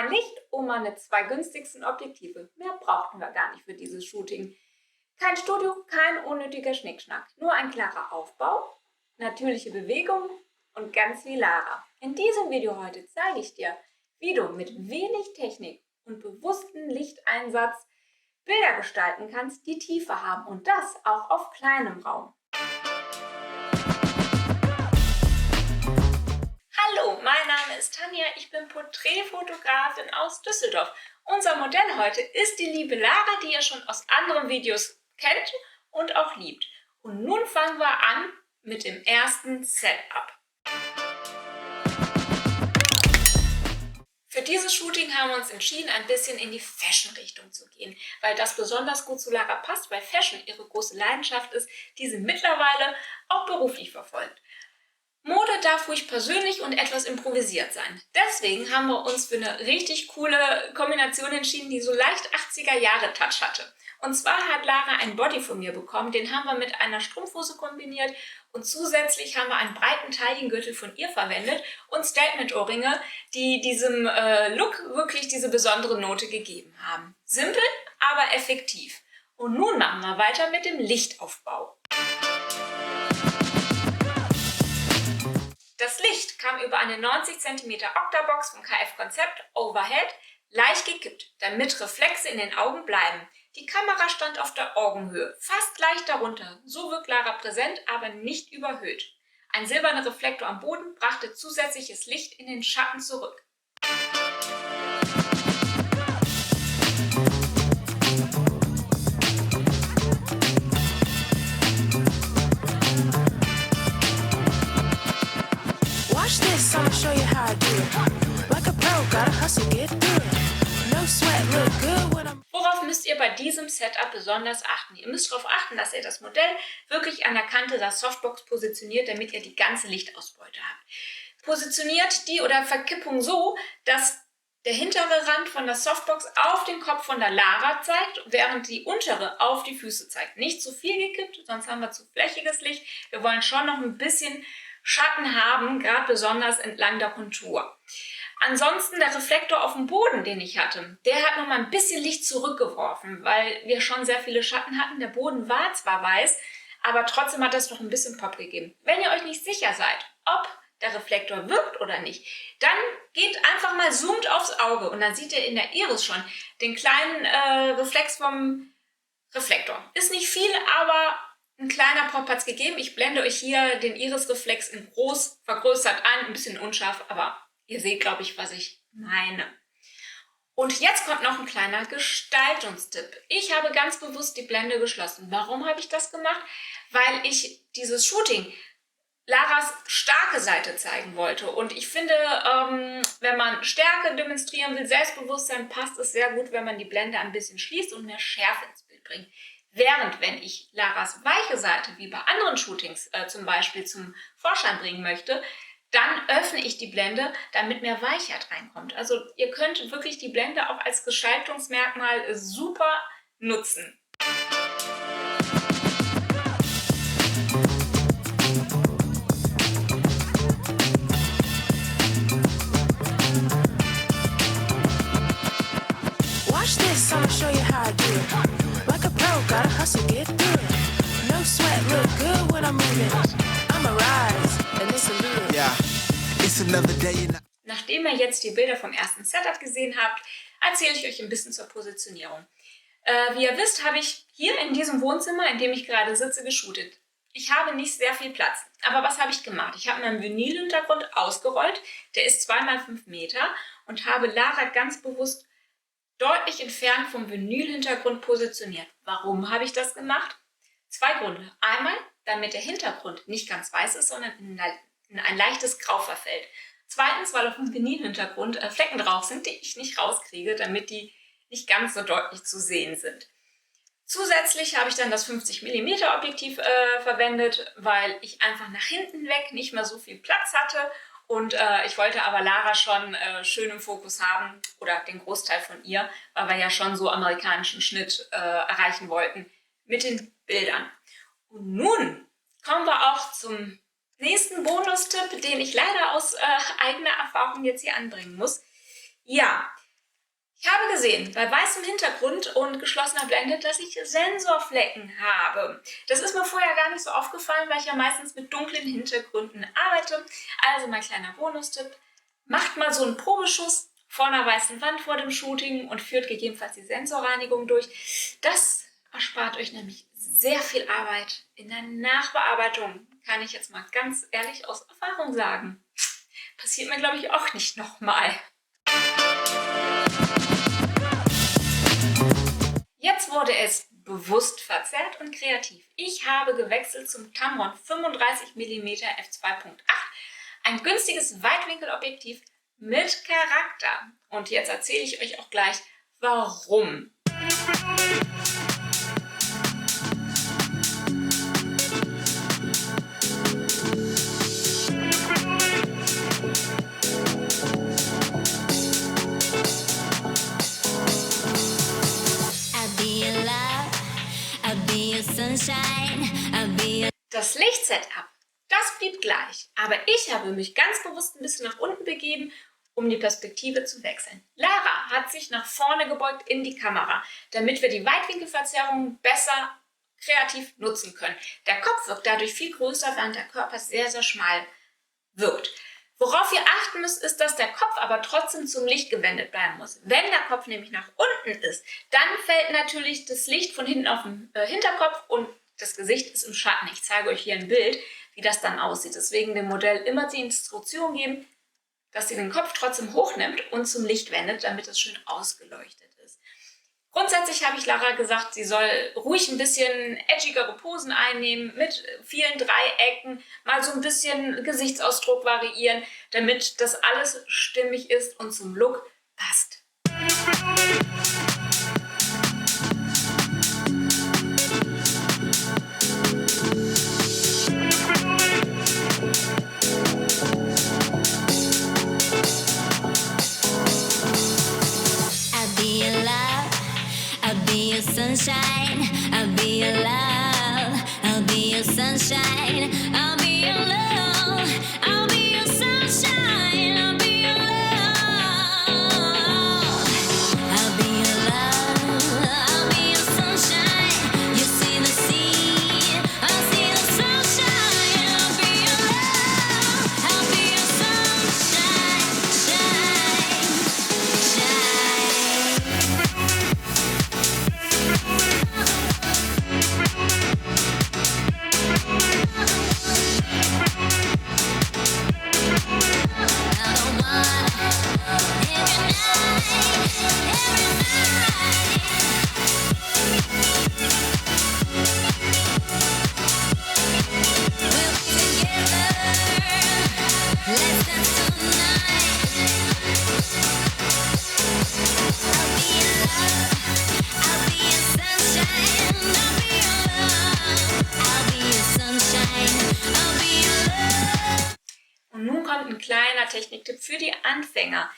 Ein Licht und meine 2 günstigsten Objektive. Mehr brauchten wir gar nicht für dieses Shooting. Kein Studio, kein unnötiger Schnickschnack. Nur ein klarer Aufbau, natürliche Bewegung und ganz viel Lara. In diesem Video heute zeige ich dir, wie du mit wenig Technik und bewusstem Lichteinsatz Bilder gestalten kannst, die Tiefe haben und das auch auf kleinem Raum. Hallo, mein Name ist Tanja, ich bin Porträtfotografin aus Düsseldorf. Unser Modell heute ist die liebe Lara, die ihr schon aus anderen Videos kennt und auch liebt. Und nun fangen wir an mit dem ersten Setup. Für dieses Shooting haben wir uns entschieden, ein bisschen in die Fashion-Richtung zu gehen, weil das besonders gut zu Lara passt, weil Fashion ihre große Leidenschaft ist, die sie mittlerweile auch beruflich verfolgt. Mode darf ruhig persönlich und etwas improvisiert sein. Deswegen haben wir uns für eine richtig coole Kombination entschieden, die so leicht 80er-Jahre-Touch hatte. Und zwar hat Lara einen Body von mir bekommen, den haben wir mit einer Strumpfhose kombiniert und zusätzlich haben wir einen breiten Taillengürtel von ihr verwendet und Statement-Ohrringe, die diesem Look wirklich diese besondere Note gegeben haben. Simpel, aber effektiv. Und nun machen wir weiter mit dem Lichtaufbau. Das Licht kam über eine 90 cm Octabox vom KF Konzept Overhead leicht gekippt, damit Reflexe in den Augen bleiben. Die Kamera stand auf der Augenhöhe, fast leicht darunter. So wirkt Lara präsent, aber nicht überhöht. Ein silberner Reflektor am Boden brachte zusätzliches Licht in den Schatten zurück. Worauf müsst ihr bei diesem Setup besonders achten? Ihr müsst darauf achten, dass ihr das Modell wirklich an der Kante der Softbox positioniert, damit ihr die ganze Lichtausbeute habt. Positioniert die oder Verkippung so, dass der hintere Rand von der Softbox auf den Kopf von der Lara zeigt, während die untere auf die Füße zeigt. Nicht zu viel gekippt, sonst haben wir zu flächiges Licht. Wir wollen schon noch ein bisschen Schatten haben, gerade besonders entlang der Kontur. Ansonsten der Reflektor auf dem Boden, den ich hatte, der hat noch mal ein bisschen Licht zurückgeworfen, weil wir schon sehr viele Schatten hatten. Der Boden war zwar weiß, aber trotzdem hat das noch ein bisschen Pop gegeben. Wenn ihr euch nicht sicher seid, ob der Reflektor wirkt oder nicht, dann geht einfach mal zoomt aufs Auge und dann seht ihr in der Iris schon den kleinen Reflex vom Reflektor. Ist nicht viel, aber ein kleiner Pop hat es gegeben. Ich blende euch hier den Iris-Reflex in groß vergrößert ein, ein bisschen unscharf, aber ihr seht, glaube ich, was ich meine. Und jetzt kommt noch ein kleiner Gestaltungstipp. Ich habe ganz bewusst die Blende geschlossen. Warum habe ich das gemacht? Weil ich dieses Shooting Laras starke Seite zeigen wollte. Und ich finde, wenn man Stärke demonstrieren will, Selbstbewusstsein, passt es sehr gut, wenn man die Blende ein bisschen schließt und mehr Schärfe ins Bild bringt. Während, wenn ich Laras weiche Seite, wie bei anderen Shootings zum Beispiel zum Vorschein bringen möchte, dann öffne ich die Blende, damit mehr Weichheit reinkommt. Also ihr könnt wirklich die Blende auch als Gestaltungsmerkmal super nutzen. Watch this, I'ma show you how I do it. Like a pro, gotta hustle, get through it. No sweat, look good when I'm moving. I'ma rise, and it's a little. Yeah, it's another day. Nachdem ihr jetzt die Bilder vom ersten Setup gesehen habt, erzähle ich euch ein bisschen zur Positionierung. Wie ihr wisst, habe ich hier in diesem Wohnzimmer, in dem ich gerade sitze, geshootet. Ich habe nicht sehr viel Platz, aber was habe ich gemacht? Ich habe meinen Vinylhintergrund ausgerollt, der ist 2 x 5 Meter und habe Lara ganz bewusst deutlich entfernt vom Vinylhintergrund positioniert. Warum habe ich das gemacht? 2 Gründe. Einmal, damit der Hintergrund nicht ganz weiß ist, sondern in ein leichtes Grau verfällt. Zweitens, weil auf dem Vinylhintergrund Flecken drauf sind, die ich nicht rauskriege, damit die nicht ganz so deutlich zu sehen sind. Zusätzlich habe ich dann das 50 mm Objektiv verwendet, weil ich einfach nach hinten weg nicht mehr so viel Platz hatte. Und ich wollte aber Lara schon schön im Fokus haben, oder den Großteil von ihr, weil wir ja schon so amerikanischen Schnitt erreichen wollten mit den Bildern. Und nun kommen wir auch zum nächsten Bonustipp, den ich leider aus eigener Erfahrung jetzt hier anbringen muss. Ja, Ich habe gesehen, bei weißem Hintergrund und geschlossener Blende, dass ich Sensorflecken habe. Das ist mir vorher gar nicht so aufgefallen, weil ich ja meistens mit dunklen Hintergründen arbeite. Also mein kleiner Bonustipp, macht mal so einen Probeschuss vor einer weißen Wand vor dem Shooting und führt gegebenenfalls die Sensorreinigung durch. Das erspart euch nämlich sehr viel Arbeit in der Nachbearbeitung, kann ich jetzt mal ganz ehrlich aus Erfahrung sagen. Passiert mir, glaube ich, auch nicht nochmal. Jetzt wurde es bewusst verzerrt und kreativ. Ich habe gewechselt zum Tamron 35 mm f2.8, ein günstiges Weitwinkelobjektiv mit Charakter. Und jetzt erzähle ich euch auch gleich, warum. Das Lichtsetup, das blieb gleich, aber ich habe mich ganz bewusst ein bisschen nach unten begeben, um die Perspektive zu wechseln. Lara hat sich nach vorne gebeugt in die Kamera, damit wir die Weitwinkelverzerrung besser kreativ nutzen können. Der Kopf wirkt dadurch viel größer, während der Körper sehr, sehr schmal wirkt. Worauf ihr achten müsst, ist, dass der Kopf aber trotzdem zum Licht gewendet bleiben muss. Wenn der Kopf nämlich nach unten ist, dann fällt natürlich das Licht von hinten auf den Hinterkopf und das Gesicht ist im Schatten. Ich zeige euch hier ein Bild, wie das dann aussieht. Deswegen dem Modell immer die Instruktion geben, dass sie den Kopf trotzdem hochnimmt und zum Licht wendet, damit es schön ausgeleuchtet ist. Grundsätzlich habe ich Lara gesagt, sie soll ruhig ein bisschen edgigere Posen einnehmen, mit vielen Dreiecken, mal so ein bisschen Gesichtsausdruck variieren, damit das alles stimmig ist und zum Look passt. Sunshine, I'll be your love, I'll be your sunshine, I'll be your love, I'll be your sunshine, I'll be your love, I'll be your love, I'll be your sunshine, you see the sea, I'll see the sunshine, I'll be your love, I'll be your sunshine, shine, shine. Und nun kommt ein kleiner Techniktipp für die Anfänger.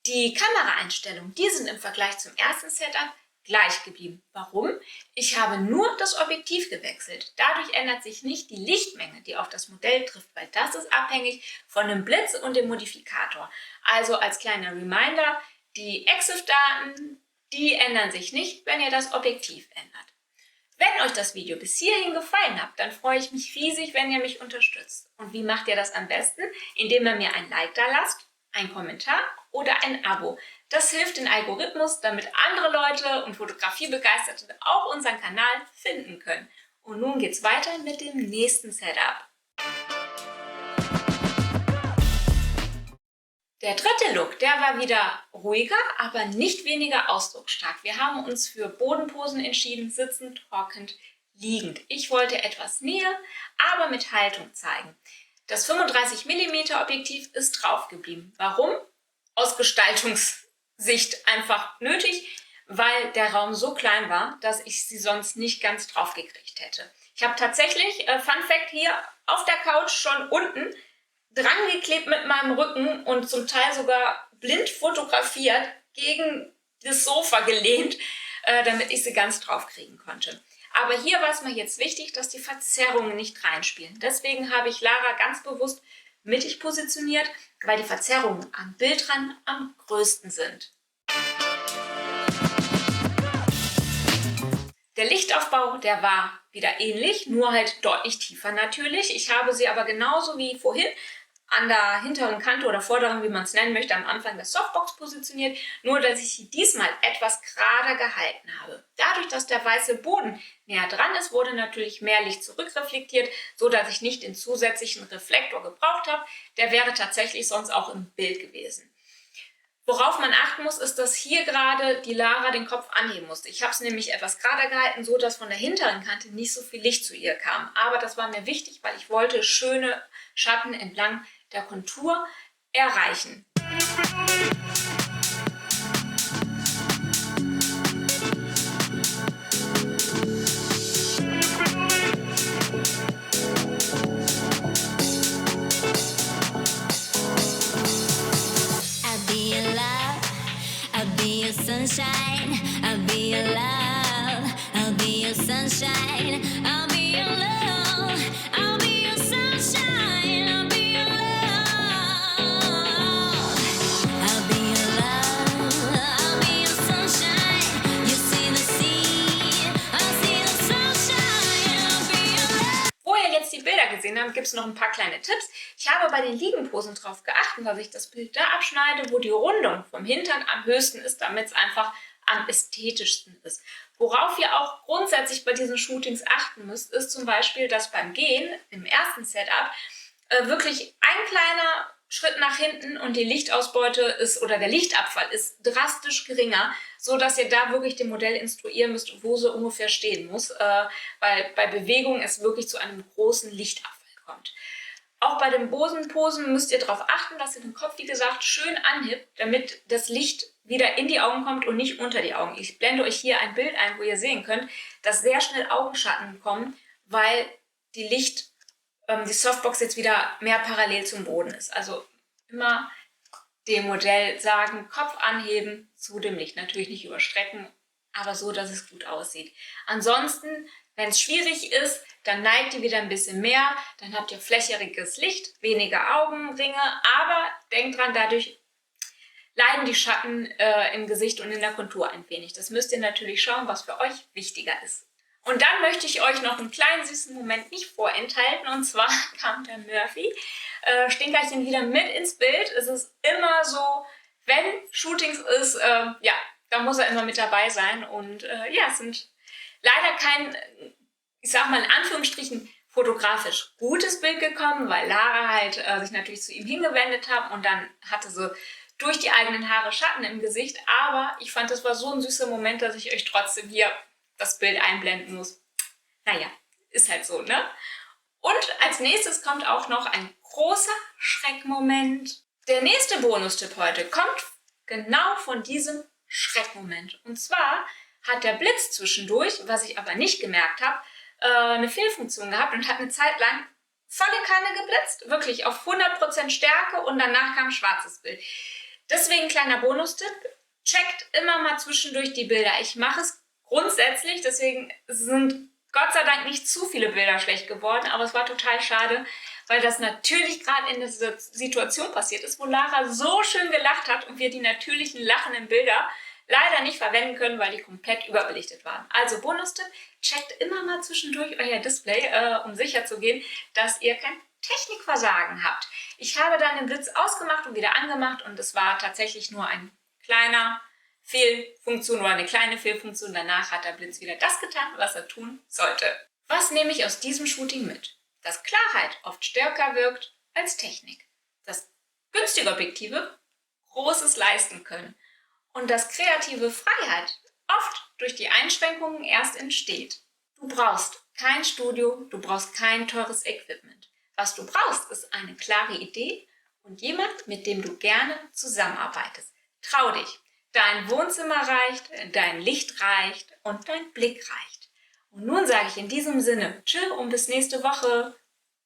Die Kameraeinstellungen, die sind im Vergleich zum ersten Setup gleich geblieben. Warum? Ich habe nur das Objektiv gewechselt. Dadurch ändert sich nicht die Lichtmenge, die auf das Modell trifft, weil das ist abhängig von dem Blitz und dem Modifikator. Also als kleiner Reminder, die EXIF-Daten, die ändern sich nicht, wenn ihr das Objektiv ändert. Wenn euch das Video bis hierhin gefallen hat, dann freue ich mich riesig, wenn ihr mich unterstützt. Und wie macht ihr das am besten? Indem ihr mir ein Like da lasst, einen Kommentar oder ein Abo. Das hilft den Algorithmus, damit andere Leute und Fotografiebegeisterte auch unseren Kanal finden können. Und nun geht's weiter mit dem nächsten Setup. Der dritte Look, der war wieder ruhiger, aber nicht weniger ausdrucksstark. Wir haben uns für Bodenposen entschieden, sitzend, hockend, liegend. Ich wollte etwas Nähe, aber mit Haltung zeigen. Das 35 mm Objektiv ist drauf geblieben. Warum? Aus Gestaltungssicht einfach nötig, weil der Raum so klein war, dass ich sie sonst nicht ganz drauf gekriegt hätte. Ich habe tatsächlich, Fun Fact hier, auf der Couch schon unten dran geklebt mit meinem Rücken und zum Teil sogar blind fotografiert, gegen das Sofa gelehnt, damit ich sie ganz drauf kriegen konnte. Aber hier war es mir jetzt wichtig, dass die Verzerrungen nicht reinspielen. Deswegen habe ich Lara ganz bewusst mittig positioniert, weil die Verzerrungen am Bildrand am größten sind. Der Lichtaufbau, der war wieder ähnlich, nur halt deutlich tiefer natürlich. Ich habe sie aber genauso wie vorhin an der hinteren Kante oder vorderen, wie man es nennen möchte, am Anfang der Softbox positioniert, nur dass ich sie diesmal etwas gerader gehalten habe. Dadurch, dass der weiße Boden näher dran ist, wurde natürlich mehr Licht zurückreflektiert, so dass ich nicht den zusätzlichen Reflektor gebraucht habe. Der wäre tatsächlich sonst auch im Bild gewesen. Worauf man achten muss, ist, dass hier gerade die Lara den Kopf anheben musste. Ich habe es nämlich etwas gerader gehalten, so dass von der hinteren Kante nicht so viel Licht zu ihr kam. Aber das war mir wichtig, weil ich wollte schöne Schatten entlang der Kontur erreichen. Sunshine, I'll be your love, I'll be your sunshine, I'll be your love, I'll be your sunshine, I'll be your love, I'll be your love, I'll be your sunshine, you see the sea, I'll see the sunshine, I'll be your love. Wo ihr jetzt die Bilder gesehen habt, gibt es noch ein paar kleine Tipps. Ich habe bei den Liegenposen darauf geachtet, dass ich das Bild da abschneide, wo die Rundung vom Hintern am höchsten ist, damit es einfach am ästhetischsten ist. Worauf ihr auch grundsätzlich bei diesen Shootings achten müsst, ist zum Beispiel, dass beim Gehen im ersten Setup wirklich ein kleiner Schritt nach hinten und die Lichtausbeute ist oder der Lichtabfall ist drastisch geringer, so dass ihr da wirklich dem Modell instruieren müsst, wo sie ungefähr stehen muss, weil bei Bewegung es wirklich zu einem großen Lichtabfall kommt. Auch bei den Posen müsst ihr darauf achten, dass ihr den Kopf, wie gesagt, schön anhebt, damit das Licht wieder in die Augen kommt und nicht unter die Augen. Ich blende euch hier ein Bild ein, wo ihr sehen könnt, dass sehr schnell Augenschatten kommen, weil die Softbox jetzt wieder mehr parallel zum Boden ist. Also immer dem Modell sagen, Kopf anheben zu dem Licht. Natürlich nicht überstrecken, aber so, dass es gut aussieht. Ansonsten, wenn es schwierig ist, dann neigt ihr wieder ein bisschen mehr, dann habt ihr flächiges Licht, weniger Augenringe, aber denkt dran, dadurch leiden die Schatten im Gesicht und in der Kontur ein wenig. Das müsst ihr natürlich schauen, was für euch wichtiger ist. Und dann möchte ich euch noch einen kleinen süßen Moment nicht vorenthalten, und zwar kam der Murphy, Stinkerchen, wieder mit ins Bild. Es ist immer so, wenn Shootings ist, ja, da muss er immer mit dabei sein und ja, es sind leider kein, ich sag mal in Anführungsstrichen, fotografisch gutes Bild gekommen, weil Lara halt sich natürlich zu ihm hingewendet hat und dann hatte sie durch die eigenen Haare Schatten im Gesicht, aber ich fand, das war so ein süßer Moment, dass ich euch trotzdem hier das Bild einblenden muss. Naja, ist halt so, ne? Und als nächstes kommt auch noch ein großer Schreckmoment. Der nächste Bonustipp heute kommt genau von diesem Schreckmoment. Und zwar hat der Blitz zwischendurch, was ich aber nicht gemerkt habe, eine Fehlfunktion gehabt und hat eine Zeit lang volle Kanne geblitzt, wirklich auf 100% Stärke und danach kam ein schwarzes Bild. Deswegen kleiner Bonustipp, checkt immer mal zwischendurch die Bilder. Ich mache es grundsätzlich, deswegen sind Gott sei Dank nicht zu viele Bilder schlecht geworden, aber es war total schade, weil das natürlich gerade in dieser Situation passiert ist, wo Lara so schön gelacht hat und wir die natürlichen lachenden Bilder leider nicht verwenden können, weil die komplett überbelichtet waren. Also Bonustipp, checkt immer mal zwischendurch euer Display, um sicher zu gehen, dass ihr kein Technikversagen habt. Ich habe dann den Blitz ausgemacht und wieder angemacht und es war tatsächlich nur ein kleiner Fehlfunktion oder eine kleine Fehlfunktion. Danach hat der Blitz wieder das getan, was er tun sollte. Was nehme ich aus diesem Shooting mit? Dass Klarheit oft stärker wirkt als Technik. Dass günstige Objektive Großes leisten können. Und dass kreative Freiheit oft durch die Einschränkungen erst entsteht. Du brauchst kein Studio, du brauchst kein teures Equipment. Was du brauchst, ist eine klare Idee und jemand, mit dem du gerne zusammenarbeitest. Trau dich. Dein Wohnzimmer reicht, dein Licht reicht und dein Blick reicht. Und nun sage ich in diesem Sinne, tschö und bis nächste Woche.